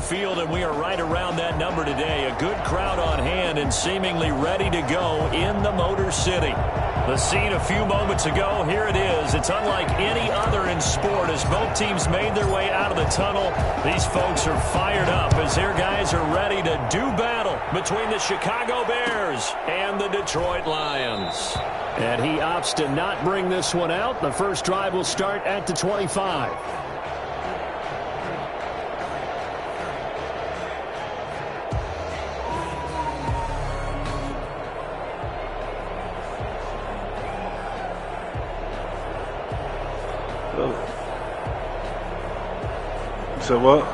field, and we are right around that number today. A good crowd on hand and seemingly ready to go in the Motor City. The scene a few moments ago, here it is. It's unlike any other in sport as both teams made their way out of the tunnel. These folks are fired up as their guys are ready to do battle between the Chicago Bears and the Detroit Lions. And he opts to not bring this one out. The first drive will start at the 25. So what?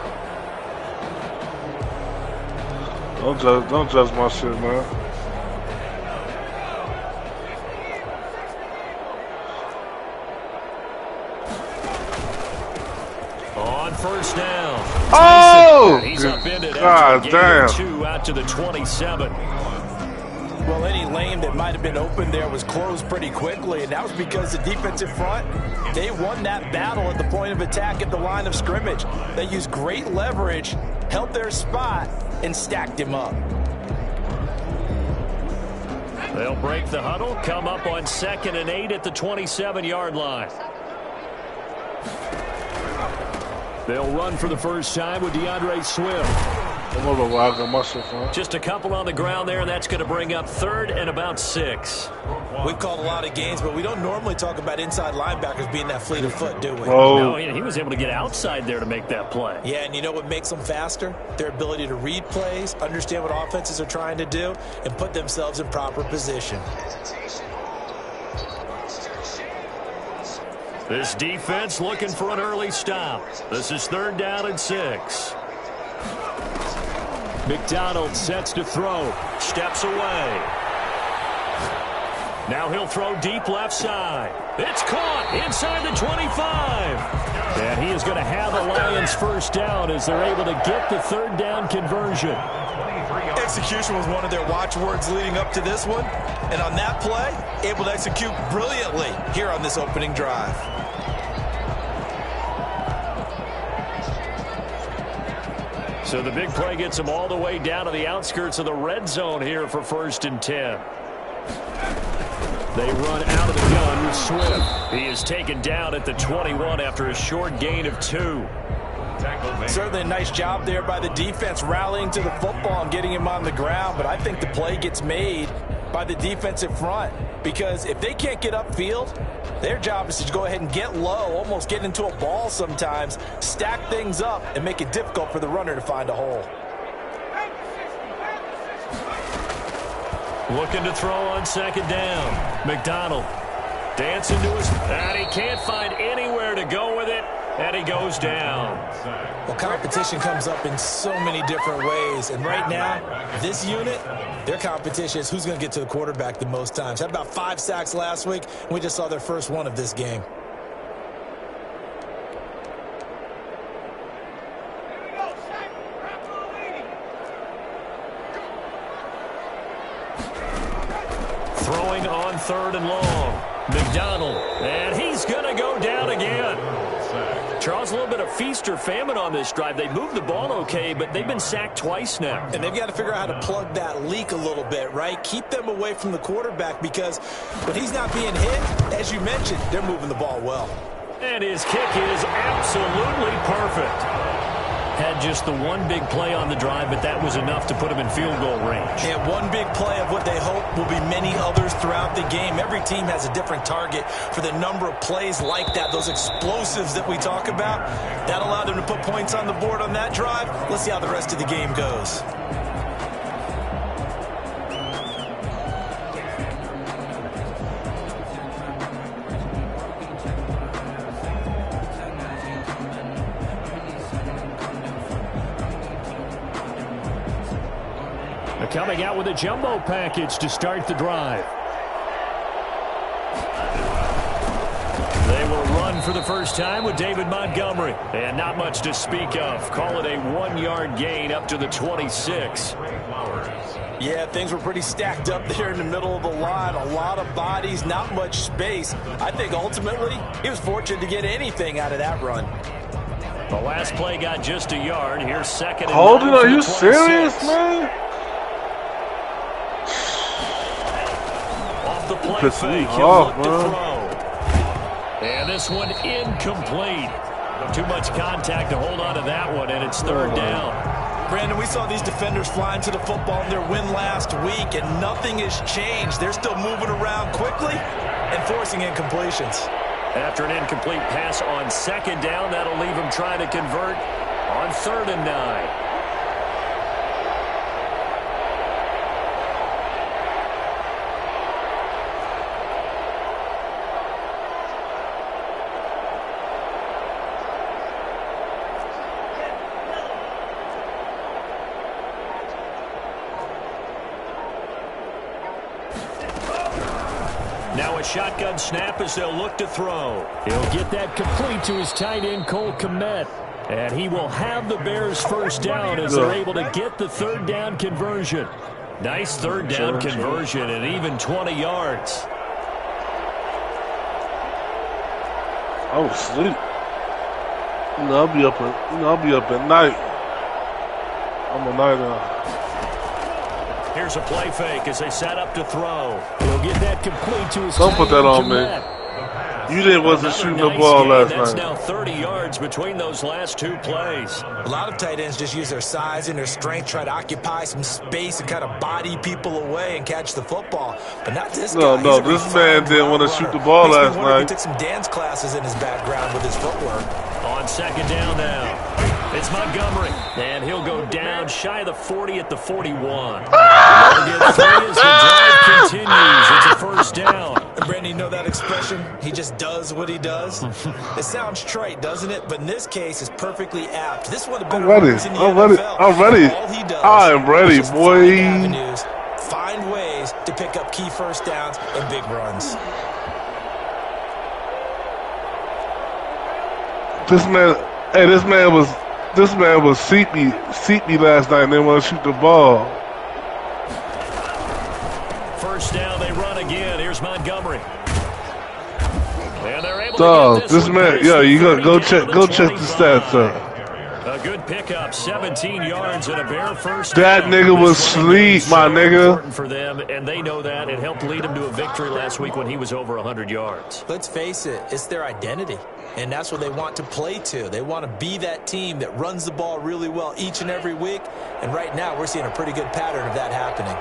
Don't judge my shit, man. On first down. Oh! He's upended God damn. 2 out to the 27. Well, any lane that might have been open there was closed pretty quickly, and that was because the defensive front, they won that battle at the point of attack at the line of scrimmage. They used great leverage, held their spot, and stacked him up. They'll break the huddle, come up on 2nd and 8 at the 27-yard line. They'll run for the first time with DeAndre Swift. Just a couple on the ground there, and that's going to bring up 3rd and about 6. We've called a lot of games, but we don't normally talk about inside linebackers being that fleet of foot, do we? No, he was able to get outside there to make that play. Yeah, and you know what makes them faster? Their ability to read plays, understand what offenses are trying to do, and put themselves in proper position. This defense looking for an early stop. This is 3rd down and 6. McDonald sets to throw. Steps away. Now he'll throw deep left side. It's caught inside the 25. And he is going to have the Lions first down as they're able to get the 3rd down conversion. Execution was one of their watchwords leading up to this one. And on that play, able to execute brilliantly here on this opening drive. So the big play gets him all the way down to the outskirts of the red zone here for 1st and 10. They run out of the gun with Swift. He is taken down at the 21 after a short gain of 2. Certainly a nice job there by the defense rallying to the football and getting him on the ground, but I think the play gets made by the defensive front because if they can't get upfield, their job is to go ahead and get low, almost get into a ball sometimes, stack things up, and make it difficult for the runner to find a hole. Looking to throw on 2nd down. McDonald dancing to his, and he can't find anywhere to go with it, and he goes down. Well, competition comes up in so many different ways, and right now, this unit, their competition is who's going to get to the quarterback the most times. Had about 5 sacks last week, and we just saw their first one of this game. Throwing on 3rd and long. McDonald, and he's going to go down again. Charles, a little bit of feast or famine on this drive. They moved the ball okay, but they've been sacked twice now. And they've got to figure out how to plug that leak a little bit, right? Keep them away from the quarterback because when he's not being hit, as you mentioned, they're moving the ball well. And his kick is absolutely perfect. Had just the one big play on the drive, but that was enough to put him in field goal range. And one big play of what they hope will be many others throughout the game. Every team has a different target for the number of plays like that, those explosives that we talk about. That allowed them to put points on the board on that drive. Let's see how the rest of the game goes. Coming out with a jumbo package to start the drive. They will run for the first time with David Montgomery. And not much to speak of. Call it a 1-yard gain up to the 26. Yeah, things were pretty stacked up there in the middle of the line. A lot of bodies, not much space. I think ultimately he was fortunate to get anything out of that run. The last play got just a yard. Here's second and Holding, 9 are for the you 26. serious, man? Off the play Pissed me fake, he'll off, look to man. throw. And this one incomplete. Too much contact to hold on to that one, and it's third down. Brandon, we saw these defenders flying to the football in their win last week, and nothing has changed. They're still moving around quickly and forcing incompletions. After an incomplete pass on second down, that'll leave him trying to convert on 3rd and 9. Now a shotgun snap as they'll look to throw. He'll get that complete to his tight end, Cole Kmet. And he will have the Bears first down as they're able to get the 3rd down conversion. Nice 3rd down conversion and even 20 yards. I was asleep. I'll be up at night. I'm a night owl. Here's a play fake as they set up to throw. He'll get that complete to his Don't put that on Kmet. me. You wasn't shooting the Nice ball game. last That's night. now 30 yards between those last 2 plays. A lot of tight ends just use their size and their strength, try to occupy some space and kind of body people away and catch the football. But not this guy. No, this man didn't want to shoot the ball last He night. took some dance classes in his background with his footwork. On second down now. It's Montgomery, and he'll go down shy of the 40 at the 41. He'll get 3 as the drive continues. It's a first down. And Brandon, you know that expression? He just does what he does. It sounds trite, doesn't it? But in this case, it's perfectly apt. This one, I'm ready. in the I'm ready. NFL. I'm ready. All he does I am ready, is just boy. find avenues, find ways to pick up key first downs and big runs. This man was seat me last night and didn't want to shoot the ball. First down, they run again. Here's Montgomery. And they're able Dog, to get this one man, past yeah, the you gotta 30 check down to the 25. stats up. A good pickup, 17 yards and a Bear first That down. nigga was This running game is sleep, my so nigga. important for them, and they know that. It helped lead them to a victory last week when he was over 100 yards. Let's face it, it's their identity. And that's what they want to play to. They want to be that team that runs the ball really well each and every week. And right now, we're seeing a pretty good pattern of that happening.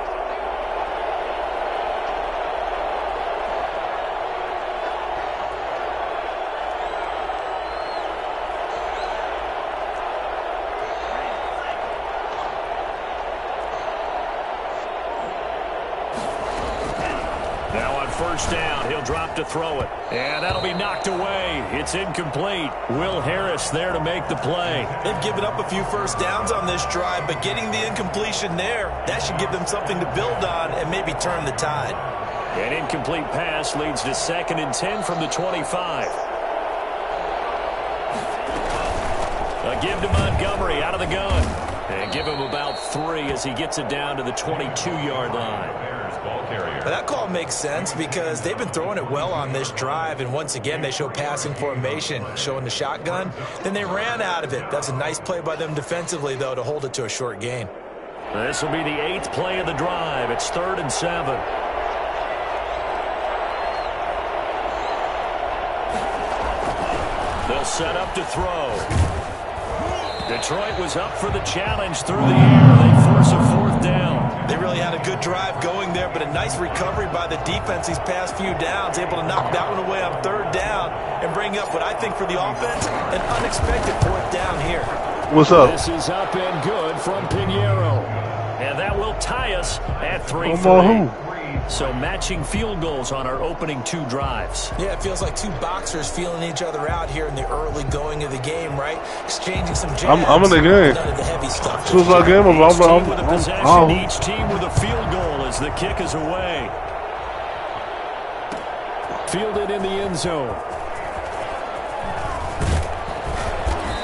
Now on first down, he'll drop to throw it. And that'll be knocked away. It's incomplete. Will Harris there to make the play. They've given up a few first downs on this drive, but getting the incompletion there, that should give them something to build on and maybe turn the tide. An incomplete pass leads to 2nd and 10 from the 25. A give to Montgomery out of the gun. And give him about 3 as he gets it down to the 22-yard line. But that call makes sense because they've been throwing it well on this drive, and once again they show passing formation, showing the shotgun. Then they ran out of it. That's a nice play by them defensively, though, to hold it to a short gain. This will be the 8th play of the drive. It's 3rd and 7. They'll set up to throw. Detroit was up for the challenge through the air. They force a 4th down. They really had a good drive going there, but a nice recovery by the defense these past few downs, able to knock that one away on 3rd down and bring up what I think for the offense, an unexpected 4th down here. What's up? This is up and good from Pinheiro. And that will tie us at 3-3. So matching field goals on our opening 2 drives. Yeah, it feels like 2 boxers feeling each other out here in the early going of the game, right? Exchanging some jabs. I'm in the game. None of the heavy stuff. As soon as I game, Each team with a field goal as the kick is away. Fielded in the end zone.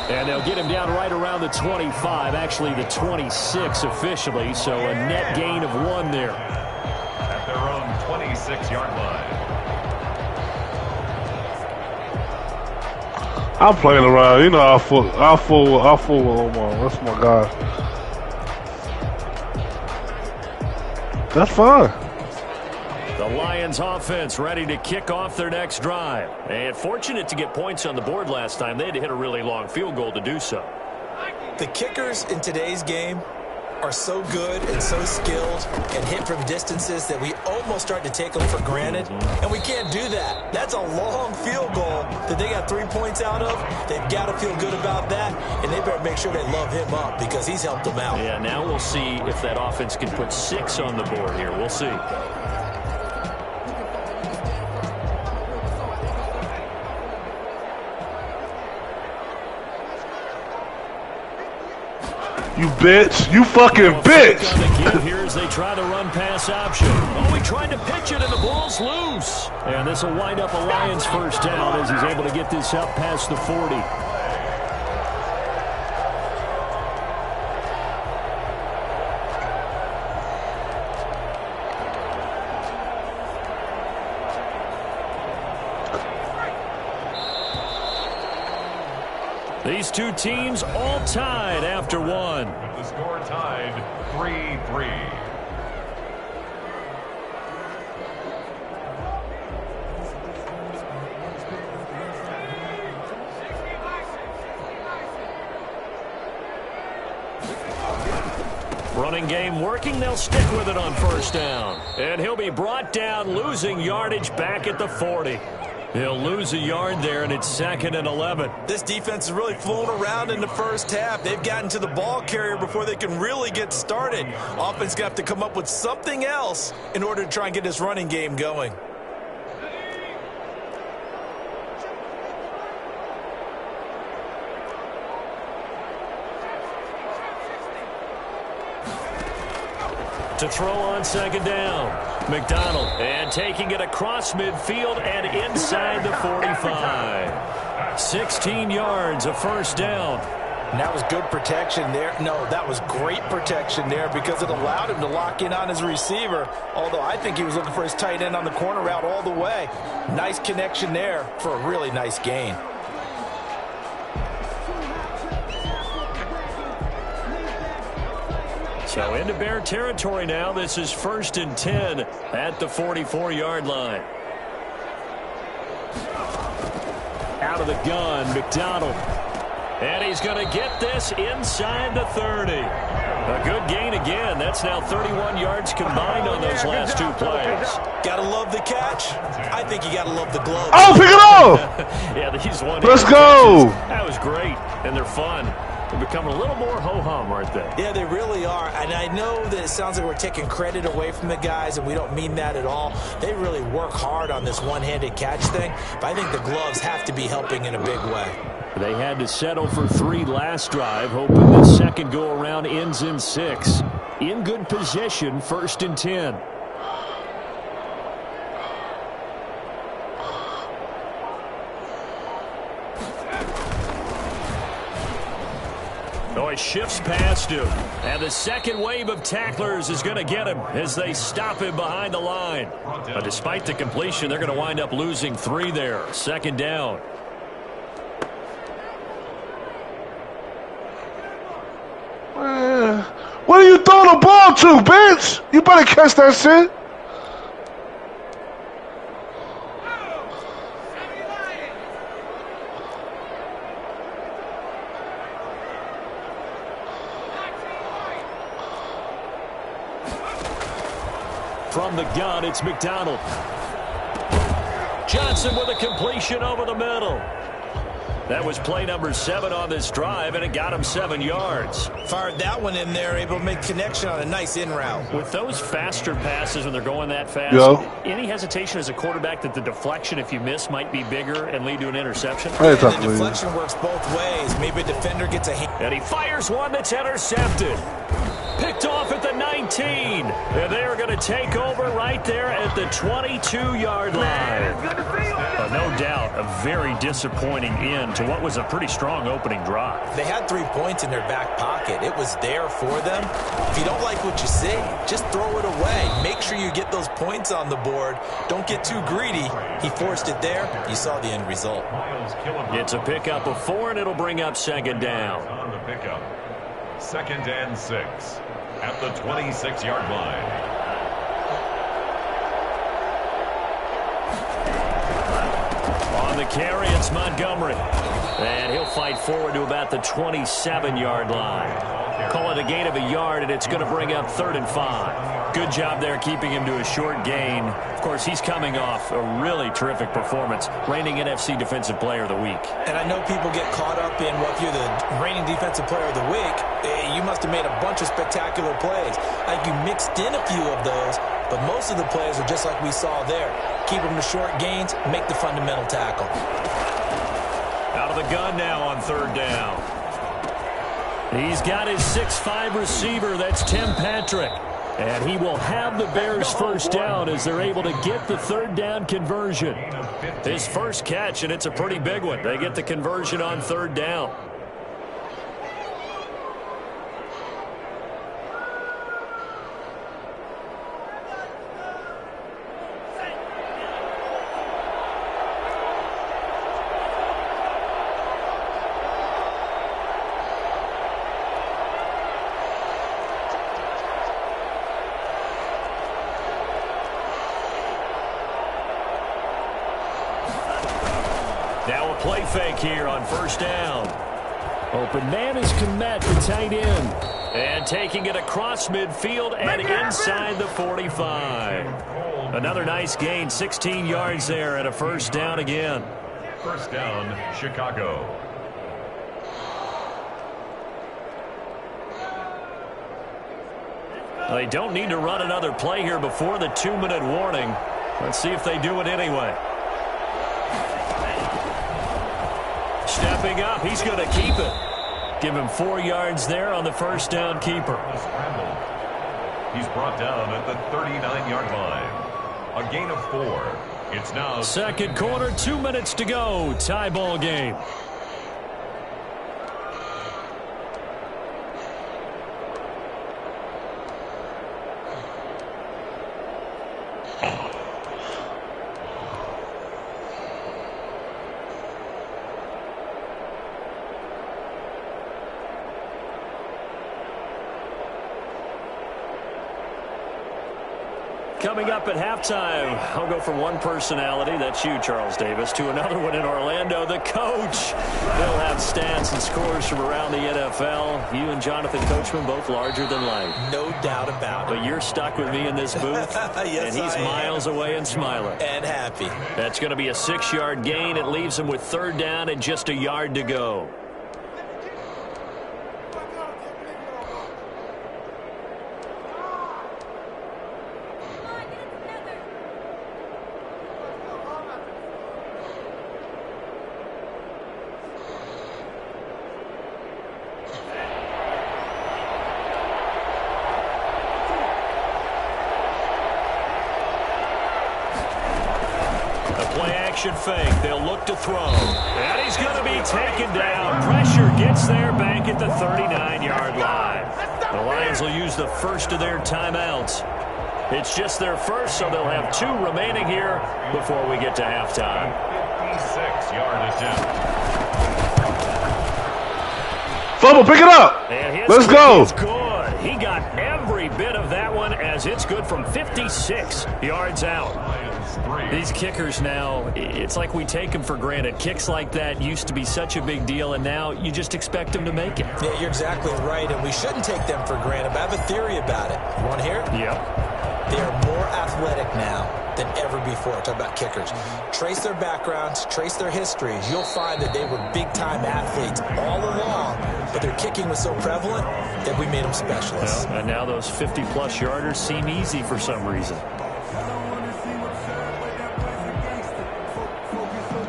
And they'll get him down right around the 25, actually the 26 officially, so a net gain of 1 there. At their own 26-yard line. I'm playing around. You know, I'll fool with Omar. That's my guy. That's fine. The Lions offense ready to kick off their next drive. And fortunate to get points on the board last time. They had to hit a really long field goal to do so. The kickers in today's game are so good and so skilled and hit from distances that we almost start to take them for granted. And we can't do that. That's a long field goal that they got 3 points out of. They've got to feel good about that, and they better make sure they love him up because he's helped them out. Yeah, now we'll see if that offense can put 6 on the board here. We'll see. You bitch. You fucking bitch. Here as they try the run pass option. Oh, he tried to pitch it and the ball's loose. And this will wind up a Lions first down as he's able to get this up past the 40. These two teams all tied after one. The score tied 3-3. Running game working. They'll stick with it on first down. And he'll be brought down, losing yardage back at the 40. He'll lose a yard there, and it's 2nd and 11. This defense is really flown around in the first half. They've gotten to the ball carrier before they can really get started. Offense going to have to come up with something else in order to try and get this running game going. To throw on 2nd down. McDonald, and taking it across midfield and inside the 45. 16 yards, a first down. And that was good protection there. No, that was great protection there because it allowed him to lock in on his receiver, although I think he was looking for his tight end on the corner route all the way. Nice connection there for a really nice gain. So into Bear territory now. This is 1st and 10 at the 44-yard line. Out of the gun, McDonald. And he's going to get this inside the 30. A good gain again. That's now 31 yards combined on those last 2 plays. Gotta love the catch. I think you gotta love the glove. Oh, pick it up! Yeah, these one. Let's go! Catches, that was great, and they're fun. They're becoming a little more ho-hum, aren't they? Yeah, they really are. And I know that it sounds like we're taking credit away from the guys, and we don't mean that at all. They really work hard on this one-handed catch thing, but I think the gloves have to be helping in a big way. They had to settle for 3 last drive, hoping the second go-around ends in 6. In good position, 1st and 10. Oh, he shifts past him. And the second wave of tacklers is going to get him as they stop him behind the line. But despite the completion, they're going to wind up losing 3 there. 2nd down. What are you throwing the ball to, bitch? You better catch that shit. From the gun, it's McDonald. Johnson with a completion over the middle. That was play number 7 on this drive, and it got him 7 yards. Fired that one in there, able to make connection on a nice in route. With those faster passes when they're going that fast, any hesitation as a quarterback that the deflection, if you miss, might be bigger and lead to an interception? And the deflection works both ways. Maybe a defender gets a hand. And he fires one that's intercepted. picked off at the 19. And they are going to take over right there at the 22-yard line. No doubt a very disappointing end to what was a pretty strong opening drive. They had 3 points in their back pocket. It was there for them. If you don't like what you see, just throw it away. Make sure you get those points on the board. Don't get too greedy. He forced it there. You saw the end result. It's a pickup of 4, and it'll bring up second down. On the pickup, 2nd and 6 at the 26-yard line. On the carry, it's Montgomery. And he'll fight forward to about the 27-yard line. Call it a gain of a yard, and it's going to bring up 3rd and 5. Good job there keeping him to a short gain. Of course, he's coming off a really terrific performance, reigning NFC Defensive Player of the Week. And I know people get caught up in, well, if you're the reigning Defensive Player of the Week, you must have made a bunch of spectacular plays. I think you mixed in a few of those, but most of the plays are just like we saw there. Keep them to short gains, make the fundamental tackle. Out of the gun now on 3rd down. He's got his 6'5 receiver. That's Tim Patrick. And he will have the Bears first down as they're able to get the 3rd down conversion. His first catch, and it's a pretty big one. They get the conversion on 3rd down. Now a play fake here on 1st down. Open man is Komet, the tight end. And taking it across midfield and inside the 45. Another nice gain, 16 yards there and a 1st down again. 1st down, Chicago. They don't need to run another play here before the 2-minute warning. Let's see if they do it anyway. Stepping up, he's going to keep it. Give him 4 yards there on the 1st down keeper. He's brought down at the 39-yard line. A gain of 4. It's now 2nd quarter, 2 minutes to go. Tie ball game. Coming up at halftime, I'll go from one personality, that's you, Charles Davis, to another one in Orlando, the coach. They'll have stats and scores from around the NFL. You and Jonathan Coachman, both larger than life. No doubt about it. But you're stuck with me in this booth, yes, and he's miles away and smiling. And happy. That's going to be a 6-yard gain. It leaves him with 3rd down and just a yard to go. Fake. They'll look to throw. And he's going to be taken down. Pressure gets there back at the 39-yard line. The Lions will use the first of their timeouts. It's just their first, so they'll have 2 remaining here before we get to halftime. 56-yard attempt. Fumble, pick it up. Let's go. It's good. He got every bit of that one as it's good from 56 yards out. These kickers now, it's like we take them for granted. Kicks like that used to be such a big deal, and now you just expect them to make it. Yeah, you're exactly right, and we shouldn't take them for granted. But I have a theory about it. You want to hear it? Yep. They are more athletic now than ever before. Talk about kickers. Trace their backgrounds, trace their histories. You'll find that they were big-time athletes all along, but their kicking was so prevalent that we made them specialists. Well, and now those 50-plus yarders seem easy for some reason.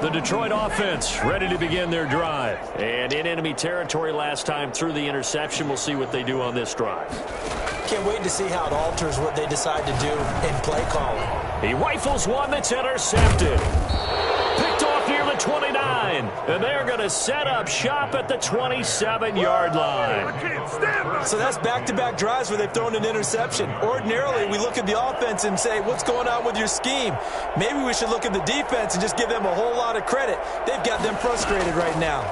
The Detroit offense ready to begin their drive. And in enemy territory last time through the interception. We'll see what they do on this drive. Can't wait to see how it alters what they decide to do in play calling. He rifles one that's intercepted. Picked off near the 29. And they're going to set up shop at the 27-yard line. So that's back-to-back drives where they've thrown an interception. Ordinarily, we look at the offense and say, what's going on with your scheme? Maybe we should look at the defense and just give them a whole lot of credit. They've got them frustrated right now.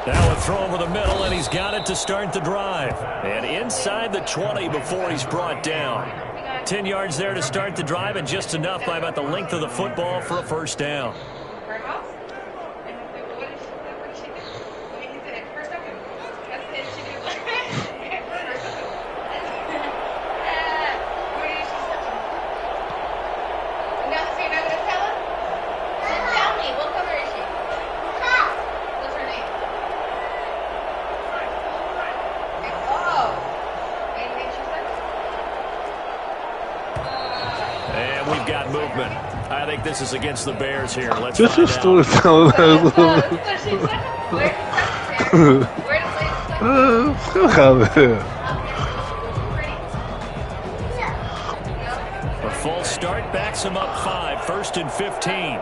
Now a throw over the middle, and he's got it to start the drive. And inside the 20 before he's brought down. 10 yards there to start the drive, and just enough by about the length of the football for a first down. I think this is against the Bears here. Let's this is storytelling. Let's go out of here. A false start backs him up 5. 1st and 15.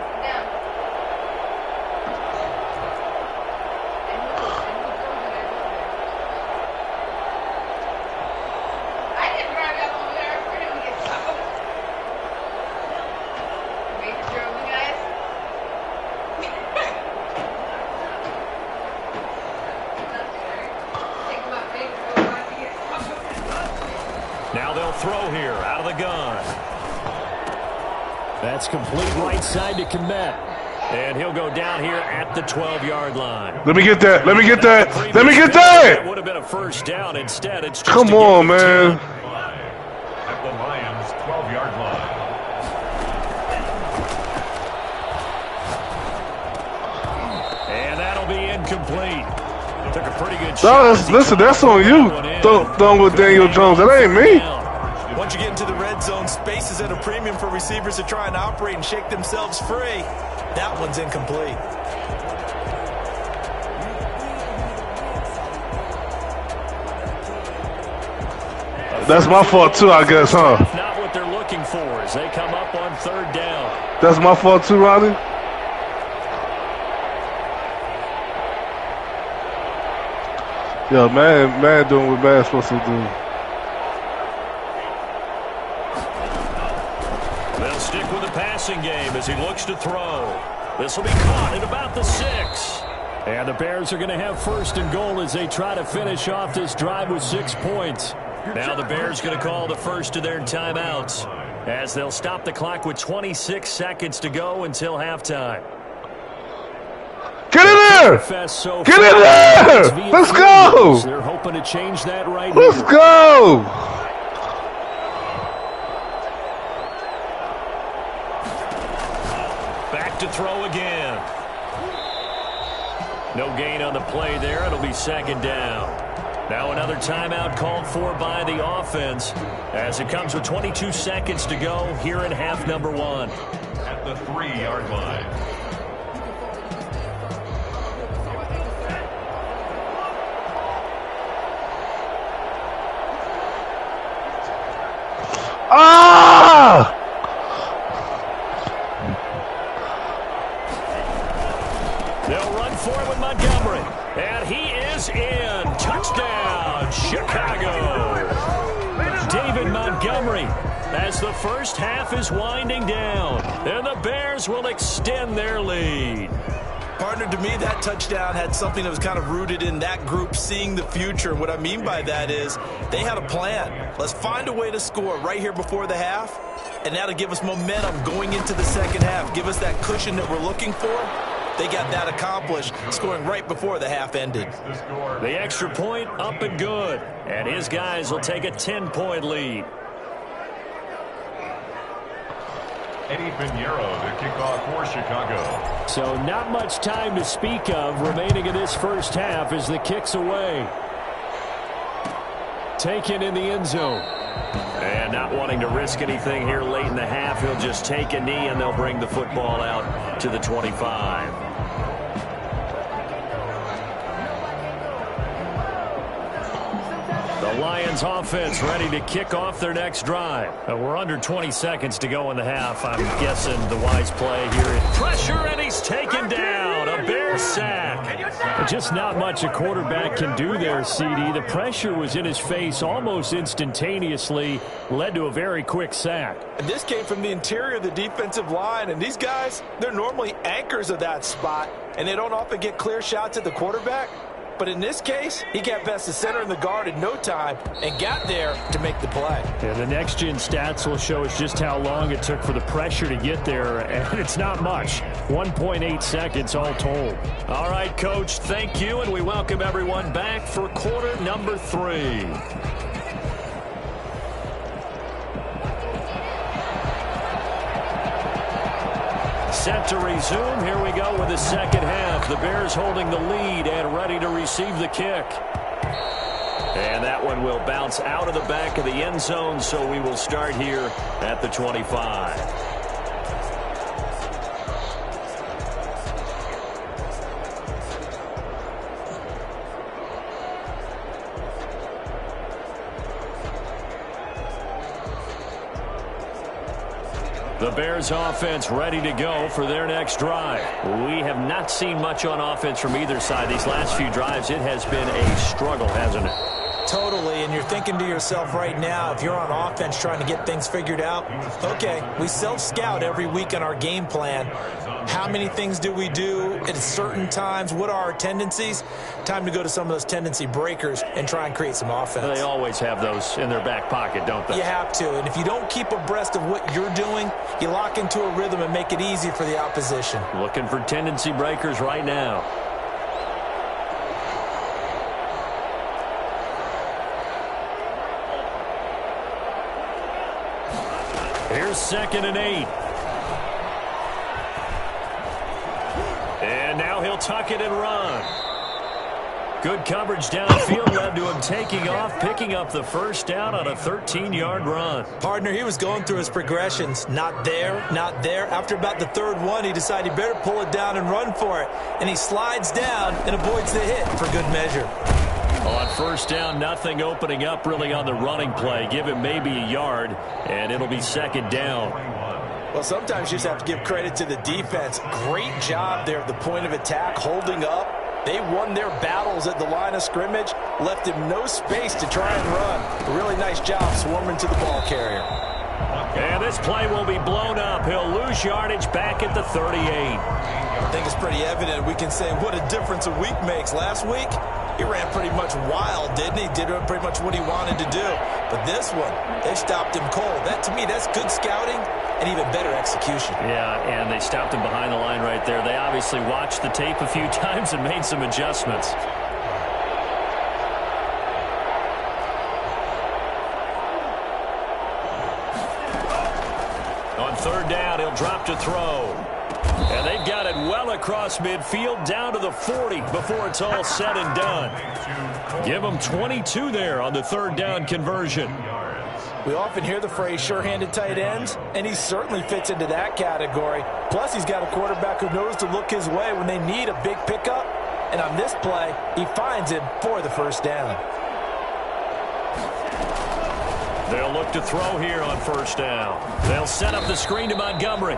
Throw here out of the gun. That's complete right side to Kmet. And he'll go down here at the 12-yard line. Let me get that. Let me get that. Let me get that. That would have been a first down. Instead, it's just come on, man. At the Lions' 12-yard line. And that'll be incomplete. Took a pretty good shot. Listen, that's on you. Throwing with Daniel Jones. That ain't me. Once you get into the red zone, space is at a premium for receivers to try and operate and shake themselves free. That one's incomplete. That's my fault too, I guess, huh? Not what they're looking for as they come up on 3rd down. That's my fault too, Ronnie? Yeah, man doing what man's supposed to do. They'll stick with the passing game as he looks to throw. This will be caught at about the 6. And the Bears are going to have 1st and goal as they try to finish off this drive with 6 points. Now the Bears going to call the first of their timeouts as they'll stop the clock with 26 seconds to go until halftime. Get in there! Get in there! Let's go! They're hoping to change that right now. Let's go! Back to throw again. No gain on the play there. It'll be 2nd down. Now another timeout called for by the offense as it comes with 22 seconds to go here in half number 1. At the 3-yard line. Ah! They'll run for it with Montgomery. And he is in. Touchdown, Chicago. David Montgomery as the first half is winding down. And the Bears will extend their lead. Partner, to me, that touchdown had something that was kind of rooted in that group seeing the future. And what I mean by that is they had a plan. Let's find a way to score right here before the half. And that'll give us momentum going into the second half. Give us that cushion that we're looking for. They got that accomplished, scoring right before the half ended. The extra point up and good. And his guys will take a 10-point lead. Eddie Pinheiro to kick off for Chicago. So not much time to speak of remaining in this first half as the kick's away. Taken in the end zone. And not wanting to risk anything here late in the half, he'll just take a knee and they'll bring the football out to the 25. The Lions offense ready to kick off their next drive. We're under 20 seconds to go in the half. I'm guessing the wise play here is pressure, and he's taken down. A Bear sack. Just not much a quarterback can do there, CD. The pressure was in his face almost instantaneously, led to a very quick sack. And this came from the interior of the defensive line, and these guys, they're normally anchors of that spot, and they don't often get clear shots at the quarterback. But in this case, he got past the center and the guard in no time and got there to make the play. And the next-gen stats will show us just how long it took for the pressure to get there, and it's not much. 1.8 seconds all told. All right, Coach, thank you, and we welcome everyone back for quarter number 3. Set to resume. Here we go with the second half. The Bears holding the lead and ready to receive the kick. And that one will bounce out of the back of the end zone, so we will start here at the 25. The Bears offense ready to go for their next drive. We have not seen much on offense from either side. These last few drives, it has been a struggle, hasn't it? Totally, and you're thinking to yourself right now, if you're on offense trying to get things figured out, okay, we self-scout every week on our game plan. How many things do we do at certain times? What are our tendencies? Time to go to some of those tendency breakers and try and create some offense. They always have those in their back pocket, don't they? You have to, and if you don't keep abreast of what you're doing, you lock into a rhythm and make it easy for the opposition. Looking for tendency breakers right now. Here's 2nd and 8. And now he'll tuck it and run. Good coverage downfield led to him taking off, picking up the first down on a 13-yard run. Partner, he was going through his progressions. Not there, not there. After about the third one, he decided he better pull it down and run for it. And he slides down and avoids the hit for good measure. On first down, nothing opening up really on the running play. Give him maybe a yard, and it'll be 2nd down. Well, sometimes you just have to give credit to the defense. Great job there at the point of attack, holding up. They won their battles at the line of scrimmage, left him no space to try and run. A really nice job swarming to the ball carrier. And this play will be blown up. He'll lose yardage back at the 38. I think it's pretty evident. We can say what a difference a week makes. Last week, he ran pretty much wild, didn't he? Did pretty much what he wanted to do. But this one, they stopped him cold. That, to me, that's good scouting and even better execution. Yeah, and they stopped him behind the line right there. They obviously watched the tape a few times and made some adjustments. On 3rd down, he'll drop to throw. And they've got it well across midfield, down to the 40 before it's all said and done. Give them 22 there on the 3rd down conversion. We often hear the phrase sure-handed tight ends, and he certainly fits into that category. Plus, he's got a quarterback who knows to look his way when they need a big pickup. And on this play, he finds him for the first down. They'll look to throw here on first down. They'll set up the screen to Montgomery.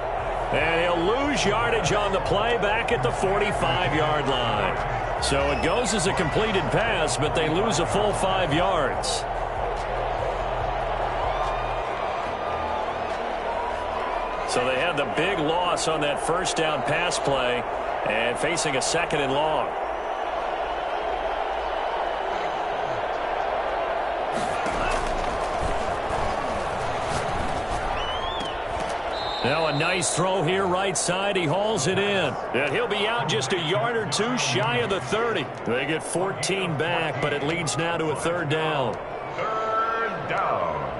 And he'll lose yardage on the play back at the 45-yard line. So it goes as a completed pass, but they lose a full 5 yards. So they had the big loss on that first down pass play and facing a 2nd and long. Now a nice throw here right side. He hauls it in. And he'll be out just a yard or two shy of the 30. They get 14 back, but it leads now to a 3rd down. 3rd down.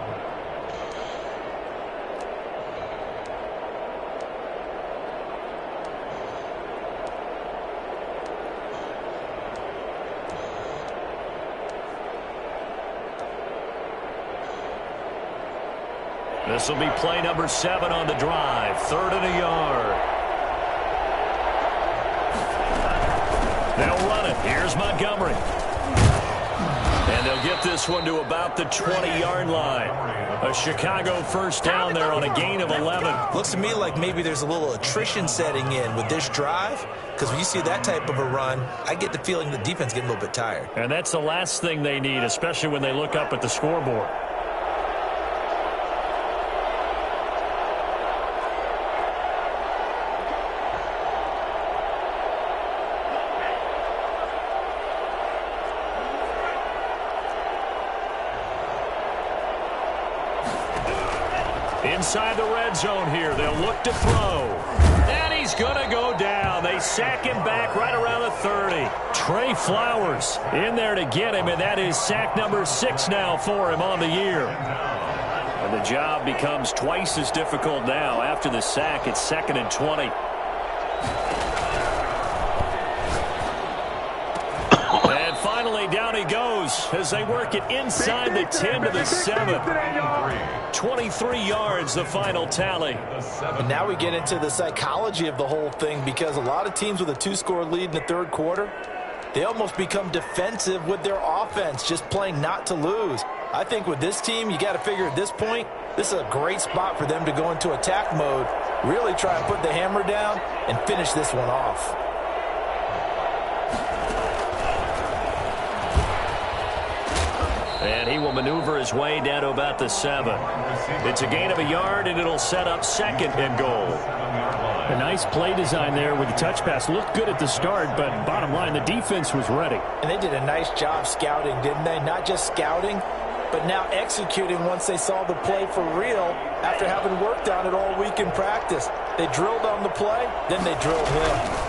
This will be play number 7 on the drive. 3rd and a yard. They'll run it. Here's Montgomery. And they'll get this one to about the 20-yard line. A Chicago first down there on a gain of 11. Looks to me like maybe there's a little attrition setting in with this drive, because when you see that type of a run, I get the feeling the defense getting a little bit tired. And that's the last thing they need, especially when they look up at the scoreboard. Inside the red zone here, they'll look to throw. And he's going to go down. They sack him back right around the 30. Trey Flowers in there to get him, and that is sack number 6 now for him on the year. And the job becomes twice as difficult now. After the sack, it's 2nd and 20. And finally, down he goes as they work it inside the 10 to the 7. 23 yards, the final tally. And now we get into the psychology of the whole thing, because a lot of teams with a 2-score lead in the 3rd quarter, they almost become defensive with their offense, just playing not to lose. I think with this team, you got to figure at this point, this is a great spot for them to go into attack mode, really try and put the hammer down and finish this one off. And he will maneuver his way down to about the 7. It's a gain of a yard, and it'll set up 2nd and goal. A nice play design there with the touch pass. Looked good at the start, but bottom line, the defense was ready. And they did a nice job scouting, didn't they? Not just scouting, but now executing once they saw the play for real after having worked on it all week in practice. They drilled on the play, then they drilled him.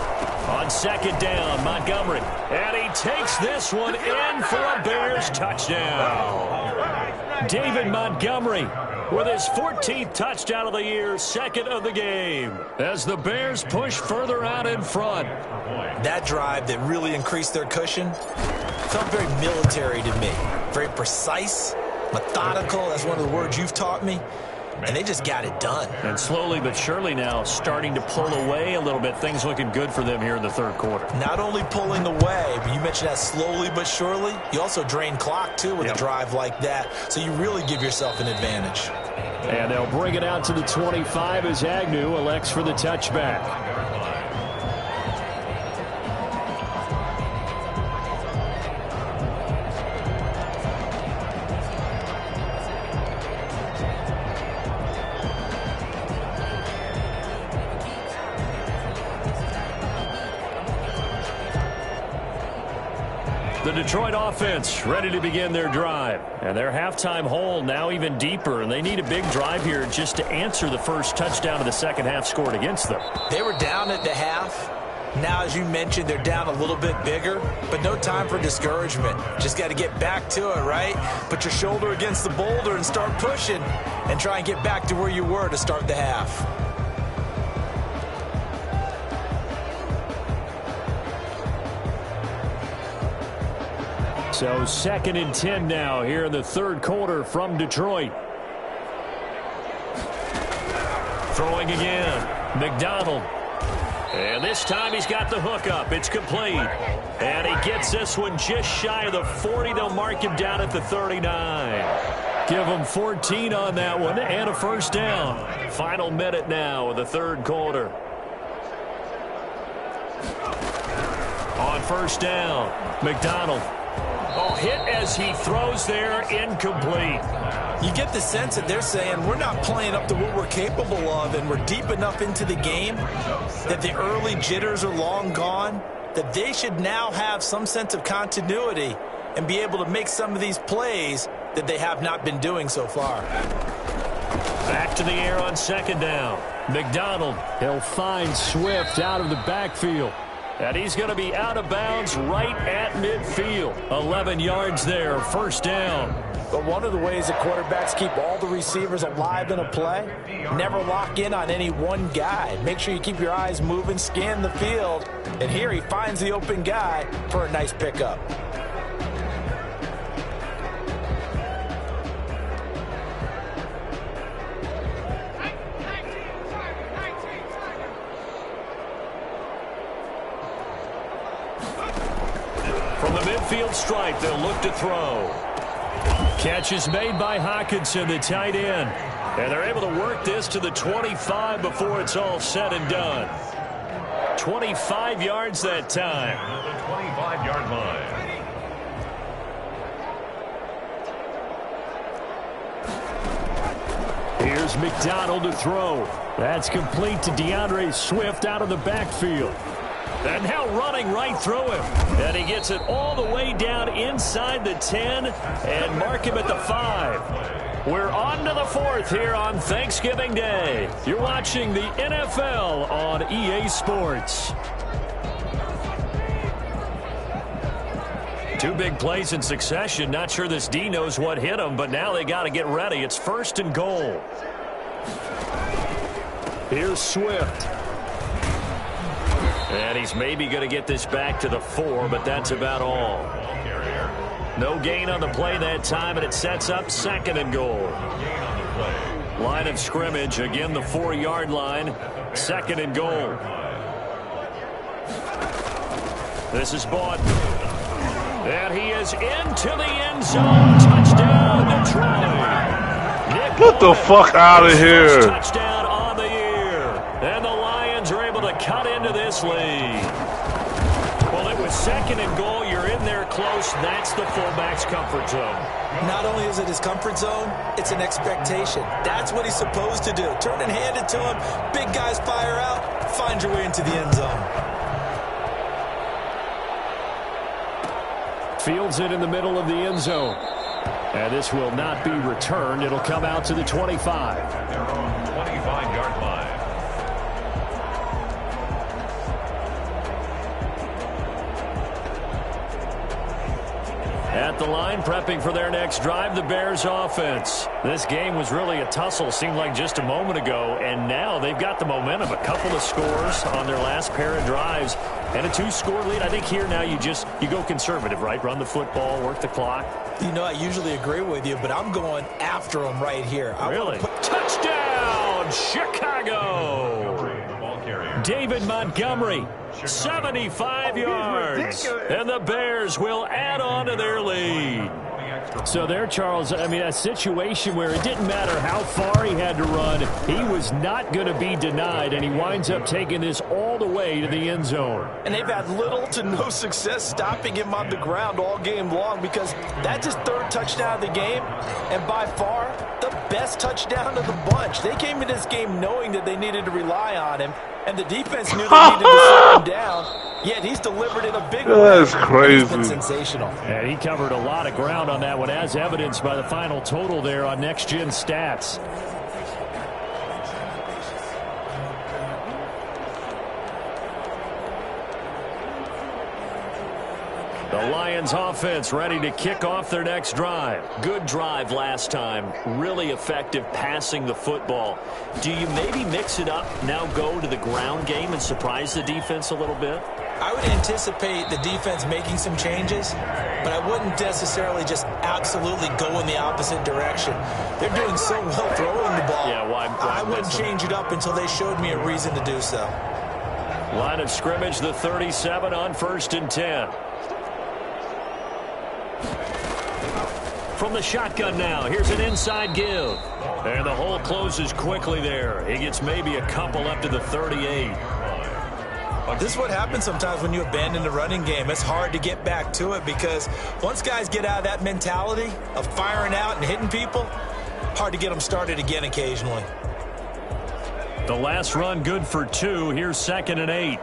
On 2nd down, Montgomery. And he takes this one in for a Bears touchdown. David Montgomery with his 14th touchdown of the year, 2nd of the game, as the Bears push further out in front. That drive that really increased their cushion felt very military to me. Very precise, methodical. That's one of the words you've taught me. And they just got it done. And slowly but surely now starting to pull away a little bit. Things looking good for them here in the 3rd quarter. Not only pulling away, but you mentioned that slowly but surely. You also drain clock, too, with a drive like that. So you really give yourself an advantage. And they'll bring it out to the 25 as Agnew elects for the touchback. The Detroit offense ready to begin their drive. And their halftime hole now even deeper. And they need a big drive here just to answer the first touchdown of the second half scored against them. They were down at the half. Now, as you mentioned, they're down a little bit bigger. But no time for discouragement. Just got to get back to it, right? Put your shoulder against the boulder and start pushing. And try and get back to where you were to start the half. So 2nd and 10 now here in the 3rd quarter from Detroit. Throwing again. McDonald. And this time he's got the hook up. It's complete. And he gets this one just shy of the 40. They'll mark him down at the 39. Give him 14 on that one and a first down. Final minute now of the 3rd quarter. On first down, McDonald. Oh, hit as he throws there, incomplete. You get the sense that they're saying we're not playing up to what we're capable of, and we're deep enough into the game that the early jitters are long gone, that they should now have some sense of continuity and be able to make some of these plays that they have not been doing so far. Back to the air on 2nd down. McDonald, he'll find Swift out of the backfield. And he's going to be out of bounds right at midfield. 11 yards there, first down. But one of the ways that quarterbacks keep all the receivers alive in a play, never lock in on any one guy. Make sure you keep your eyes moving, scan the field. And here he finds the open guy for a nice pickup. midfield stripe. They'll look to throw. Catch is made by Hawkinson, the tight end. And they're able to work this to the 25 before it's all said and done. 25 yards that time. The 25-yard line. Here's McDonald to throw. That's complete to DeAndre Swift out of the backfield. And now running right through him. And he gets it all the way down inside the 10 and mark him at the 5. We're on to the 4th here on Thanksgiving Day. You're watching the NFL on EA Sports. 2 big plays in succession. Not sure this D knows what hit him, but now they got to get ready. It's 1st and goal. Here's Swift. And he's maybe going to get this back to the 4, but that's about all. No gain on the play that time, and it sets up 2nd and goal. Line of scrimmage, again the 4-yard line. 2nd and goal. This is Boughton. And he is into the end zone. Touchdown, Detroit. Get the fuck out of here. Touchdown on the year. And the Lions are able to cut into this lead. Well, it was 2nd and goal. You're in there close. That's the fullback's comfort zone. Not only is it his comfort zone, it's an expectation. That's what he's supposed to do. Turn and hand it to him. Big guys fire out. Find your way into the end zone. Fields it in the middle of the end zone. And this will not be returned. It'll come out to the 25. Their own 25-yard line. At the line, prepping for their next drive, the Bears offense. This game was really a tussle, seemed like just a moment ago, and now they've got the momentum. A couple of scores on their last pair of drives, and a 2-score lead. I think here now you go conservative, right? Run the football, work the clock. You know, I usually agree with you, but I'm going after him right here. Really? Touchdown, Chicago! David Montgomery, 75 yards. And the Bears will add on to their lead. So there, Charles, I mean, a situation where it didn't matter how far he had to run, he was not going to be denied, and he winds up taking this all the way to the end zone. And they've had little to no success stopping him on the ground all game long because that's his 3rd touchdown of the game, and by far the best touchdown of the bunch. They came into this game knowing that they needed to rely on him, and the defense knew they needed to slow him down, yet he's delivered in a big way. That's crazy. It's been sensational. And he covered a lot of ground on that one, as evidenced by the final total there on Next Gen Stats. The Lions offense ready to kick off their next drive. Good drive last time. Really effective passing the football. Do you maybe mix it up, now go to the ground game and surprise the defense a little bit? I would anticipate the defense making some changes, but I wouldn't necessarily just absolutely go in the opposite direction. They're doing so well throwing the ball. Yeah, why I wouldn't change it up until they showed me a reason to do so. Line of scrimmage, the 37 on 1st and 10. From the shotgun now, here's an inside give. And the hole closes quickly there. He gets maybe a couple up to the 38. This is what happens sometimes when you abandon the running game. It's hard to get back to it because once guys get out of that mentality of firing out and hitting people, hard to get them started again occasionally. The last run good for 2. Here's 2nd and 8.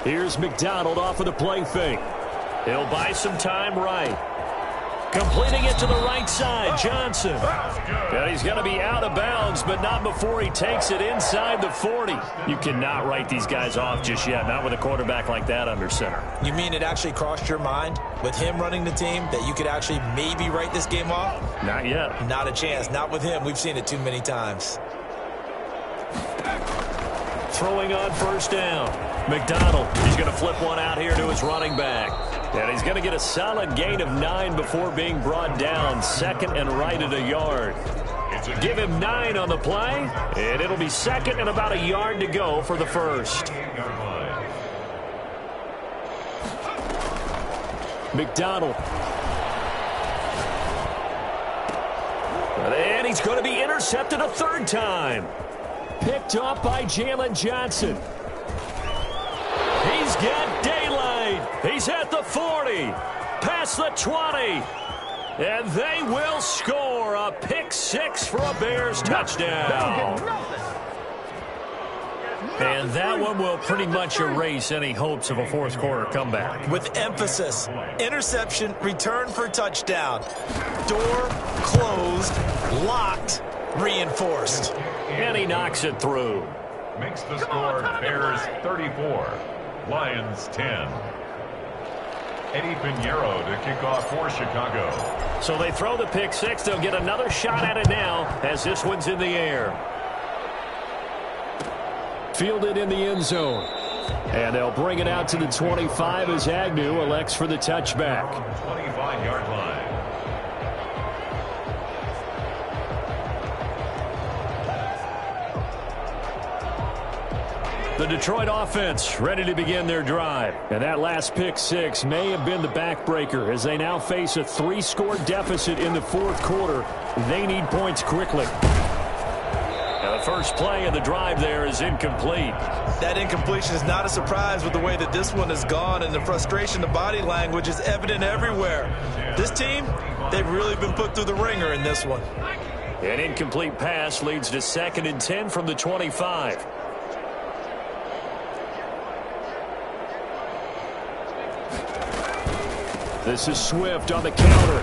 Here's McDonald off of the play fake. He'll buy some time right. Completing it to the right side, Johnson. And he's going to be out of bounds, but not before he takes it inside the 40. You cannot write these guys off just yet, not with a quarterback like that under center. You mean it actually crossed your mind with him running the team that you could actually maybe write this game off? Not yet. Not a chance. Not with him. We've seen it too many times. Throwing on 1st down. McDonald, he's going to flip one out here to his running back. And he's going to get a solid gain of 9 before being brought down. 2nd and right at a yard. Give him 9 on the play, and it'll be second and about a yard to go for the first. McDonald. And he's going to be intercepted a third time. Picked up by Jalen Johnson. He's got daylight. He's at the 40. Past the 20. And they will score a pick six for a Bears touchdown. And that one will pretty much erase any hopes of a fourth quarter comeback. With emphasis, interception, return for touchdown. Door closed, locked, reinforced. And he knocks it through. Makes the score Bears 34, Lions 10. Eddie Pinheiro to kick off for Chicago. So they throw the pick six. They'll get another shot at it now as this one's in the air. Fielded in the end zone. And they'll bring it out to the 25 as Agnew elects for the touchback. 25-yard line. The Detroit offense ready to begin their drive. And that last pick six may have been the backbreaker as they now face a 3-score deficit in the fourth quarter. They need points quickly. And the first play of the drive there is incomplete. That incompletion is not a surprise with the way that this one has gone, and the frustration, the body language is evident everywhere. This team, they've really been put through the ringer in this one. An incomplete pass leads to 2nd and 10 from the 25. This is Swift on the counter.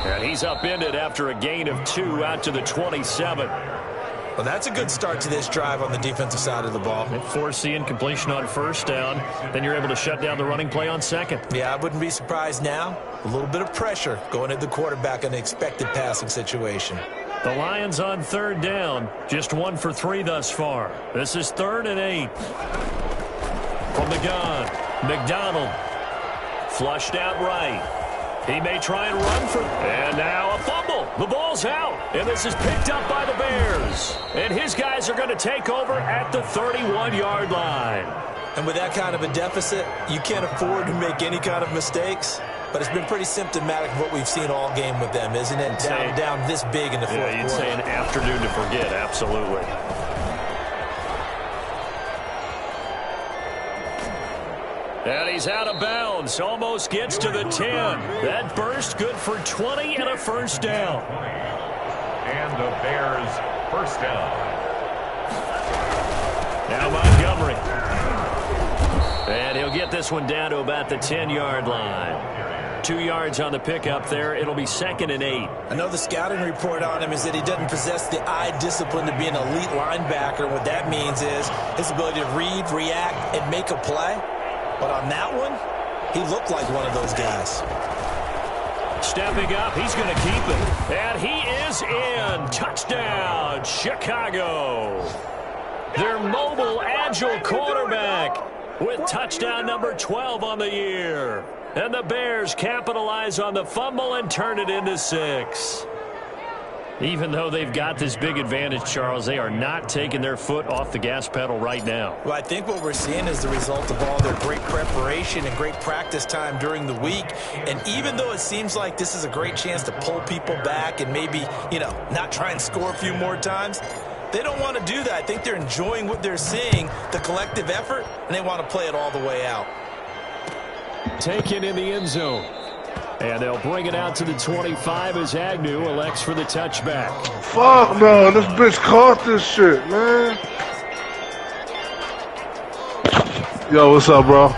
And he's upended after a gain of 2 out to the 27. Well, that's a good start to this drive on the defensive side of the ball. They force the incompletion on first down. Then you're able to shut down the running play on second. Yeah, I wouldn't be surprised now. A little bit of pressure going at the quarterback in an expected passing situation. The Lions on third down. Just 1 for 3 thus far. This is 3rd and 8. From the gun, McDonald. Flushed out right. He may try and run for... And now a fumble. The ball's out. And this is picked up by the Bears. And his guys are going to take over at the 31-yard line. And with that kind of a deficit, you can't afford to make any kind of mistakes. But it's been pretty symptomatic of what we've seen all game with them, isn't it? Down this big in the fourth quarter. Yeah, you'd say an afternoon to forget. Absolutely. And he's out of bounds. Almost gets to the 10. That burst good for 20 and a first down. And the Bears first down. Now Montgomery. And he'll get this one down to about the 10-yard line. 2 yards on the pickup there. It'll be 2nd and 8. I know the scouting report on him is that he doesn't possess the eye discipline to be an elite linebacker. What that means is his ability to read, react, and make a play. But on that one, he looked like one of those guys. Stepping up, he's going to keep it. And he is in. Touchdown, Chicago. Their mobile, agile quarterback with touchdown number 12 on the year. And the Bears capitalize on the fumble and turn it into 6. Even though they've got this big advantage, Charles, they are not taking their foot off the gas pedal right now. Well, I think what we're seeing is the result of all their great preparation and great practice time during the week. And even though it seems like this is a great chance to pull people back and maybe, not try and score a few more times, they don't want to do that. I think they're enjoying what they're seeing, the collective effort, and they want to play it all the way out. Taken in the end zone. And they'll bring it out to the 25 as Agnew elects for the touchback. Fuck no, this bitch caught this shit, man. Yo, what's up, bro?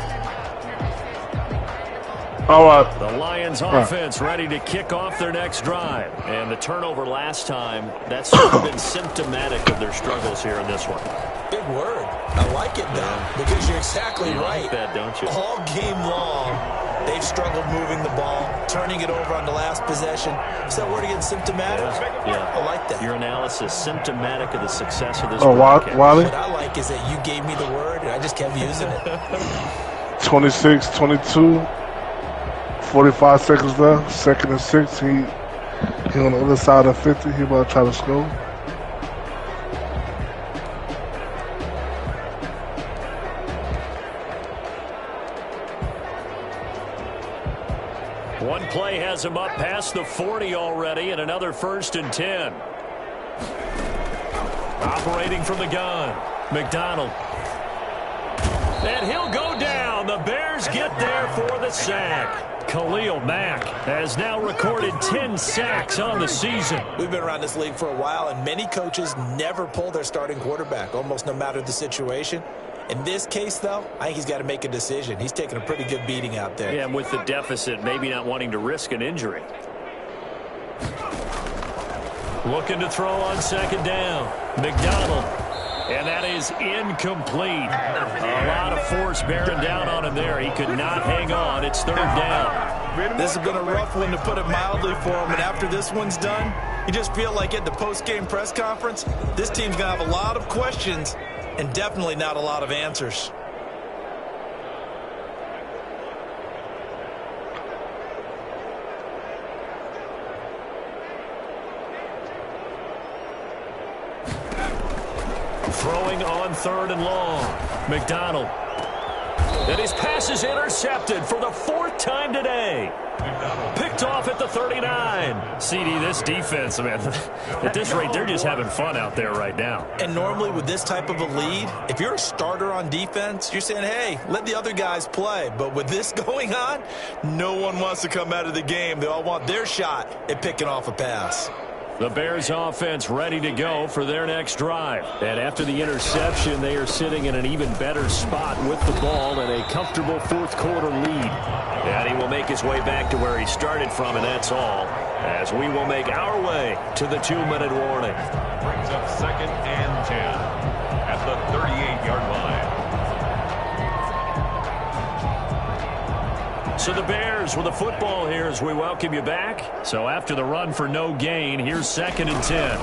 All right. The Lions offense ready to kick off their next drive. And the turnover last time, that's sort of been symptomatic of their struggles here in this one. Big word. I like it, though, because you're exactly right. Like that, don't you? All game long, they've struggled moving the ball, turning it over on the last possession. Is that word again, symptomatic? Yeah. I like that. Your analysis, symptomatic of the success of this broadcast. Wally? What I like is that you gave me the word, and I just kept using it. 26, 22, 45 seconds left, 2nd and 6. He on the other side of 50. He about to try to score. One play has him up past the 40 already, and another 1st and 10. Operating from the gun, McDonald. And he'll go down. The Bears get there for the sack. Khalil Mack has now recorded 10 sacks on the season. We've been around this league for a while, and many coaches never pull their starting quarterback, almost no matter the situation. In this case, though, I think he's got to make a decision. He's taking a pretty good beating out there. Yeah, and with the deficit, maybe not wanting to risk an injury. Looking to throw on 2nd down. McDonald. And that is incomplete. A lot of force bearing down on him there. He could not hang on. It's 3rd down. This has been a rough one, to put it mildly, for him. And after this one's done, you just feel like at the post-game press conference, this team's going to have a lot of questions and definitely not a lot of answers. Throwing on 3rd and long. McDonald. And his pass is intercepted for the 4th time today. Picked off at the 39. CD, this defense, man, at this rate, they're just having fun out there right now. And normally with this type of a lead, if you're a starter on defense, you're saying, hey, let the other guys play. But with this going on, no one wants to come out of the game. They all want their shot at picking off a pass. The Bears offense ready to go for their next drive. And after the interception, they are sitting in an even better spot with the ball and a comfortable 4th quarter lead. And he will make his way back to where he started from, and that's all, as we will make our way to the 2-minute warning. Brings up 2nd and 10 at the 38-yard line. So the Bears with the football here as we welcome you back. So after the run for no gain, here's 2nd and 10.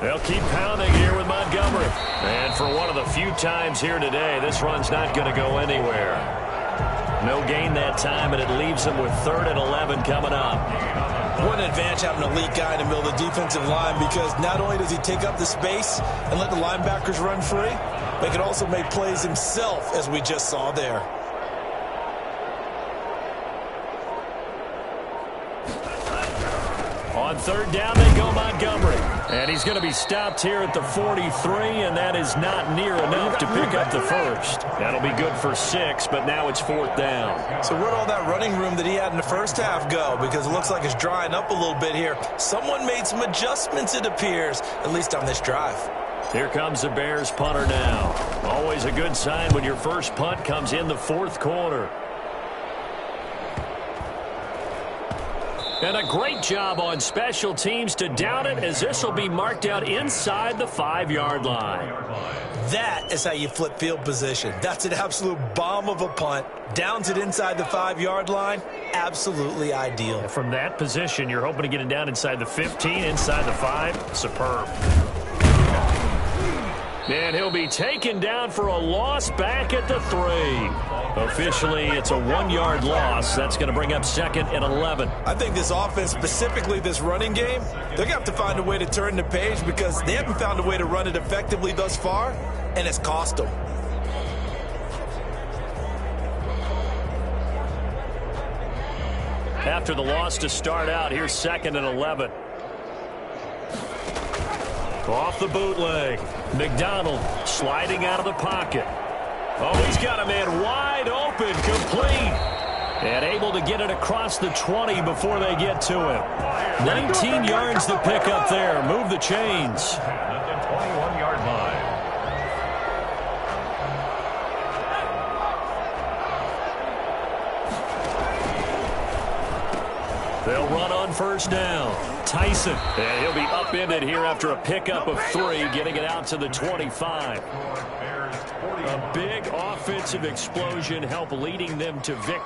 They'll keep pounding here with Montgomery. And for one of the few times here today, this run's not going to go anywhere. No gain that time, and it leaves them with 3rd and 11 coming up. What an advantage having an elite guy in the middle of the defensive line, because not only does he take up the space and let the linebackers run free, but he can also make plays himself, as we just saw there. On 3rd down, they go Montgomery. And he's going to be stopped here at the 43, and that is not near enough to pick up the 1st. That'll be good for 6, but now it's 4th down. So where'd all that running room that he had in the first half go? Because it looks like it's drying up a little bit here. Someone made some adjustments, it appears, at least on this drive. Here comes the Bears punter now. Always a good sign when your first punt comes in the 4th quarter. And a great job on special teams to down it, as this will be marked out inside the 5-yard line. That is how you flip field position. That's an absolute bomb of a punt. Downs it inside the 5-yard line. Absolutely ideal. From that position, you're hoping to get it down inside the 15, inside the 5. Superb. And he'll be taken down for a loss back at the 3. Officially, it's a 1-yard loss. That's going to bring up 2nd and 11. I think this offense, specifically this running game, they're going to have to find a way to turn the page, because they haven't found a way to run it effectively thus far, and it's cost them. After the loss to start out, here's 2nd and 11. Off the bootleg. McDonald sliding out of the pocket. Oh, he's got a man wide open, complete. And able to get it across the 20 before they get to him. 19 yards to pick up there. Move the chains. At the 21-yard line. They'll run on 1st down. Tyson. And he'll be upended here after a pickup of 3, getting it out to the 25. A big offensive explosion help leading them to victory.